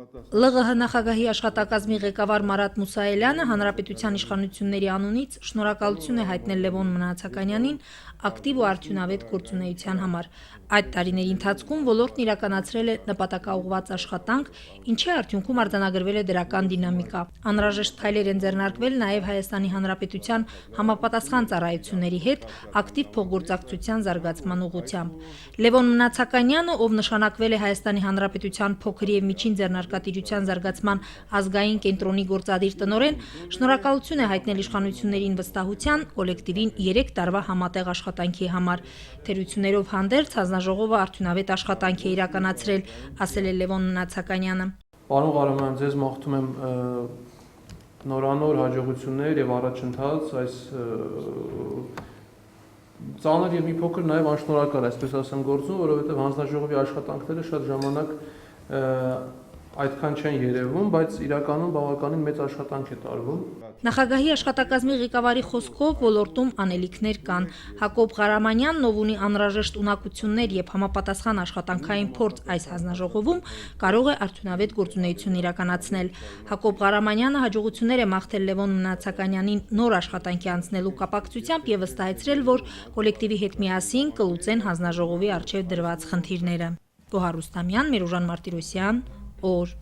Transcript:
ԼՂՀ նախագահի աշխատակազմի ղեկավար Մարատ Մուսայելյանը հանրապետության իշխանությունների անունից շնորհակալություն է հայտնել Լևոն Մնացականյանին ակտիվ ու արդյունավետ գործունեության համար։ Այդ տարիների ընթացքում ոլորտն իրականացրել է նպատակաուղղված աշխատանք, ինչի արդյունքում արձանագրվել է դրական դինամիկա։ Անհրաժեշտ քայլեր են ձեռնարկվել նաև Հայաստանի Հանրապետության համապատասխան ծառայությունների հետ ակտիվ փոխգործակցության զարգացման ուղղությամբ։ Լևոն Մնացականյանը, ով նշանակվել է Հայաստանի Հանրապետության փոքր և միջին ձեռնարկատիրության զարգացման ազգային կենտրոնի գործադիր տնօրեն, շնորհակալություն է հայտնել իշխանություններին վստահության, կոլեկտիվին 3 տարվա համատեղ աշխատանքի համար։ Թերություններով հանդերձ հանձնաժողովը արդյունավետ աշխատանք է իրականացրել, ասել է Լևոն Մնացականյանը։ Պարոն Ղարամյան, ձեզ մաղթում եմ նորանոր հաջողություններ եւ առաջընթաց այս ծանր եւ մի փոքր նաեւ անշնորհակալ, այսպես ասեմ, գործում, որովհետեւ հանձնաժողովի աշխատանքները շատ ժամանակ այդքան չեն երևում, բայց իրականում բավականին մեծ աշխատանք է տարվում։ Նախագահի աշխատակազմի ղեկավարի խոսքով ոլորտում անելիքներ կան։ Հակոբ Ղարամանյանն, ով ունի անհրաժեշտ ունակություններ եւ համապատասխան աշխատանքային փորձ այս հանձնաժողովում, կարող է արդյունավետ գործունեություն իրականացնել։ Հակոբ Ղարամանյանը հաջողություններ է մաղթել Լևոն Մնացականյանին նոր աշխատանքի անցնելու կապակցությամբ եւ վստահեցրել, որ կոլեկտիվի հետ միասին կլուծեն հանձնաժողովի առջեւ դրված խնդիրները։ Գոհար Ռուստամյան, Միրուժան Մարտիրոսյան, օր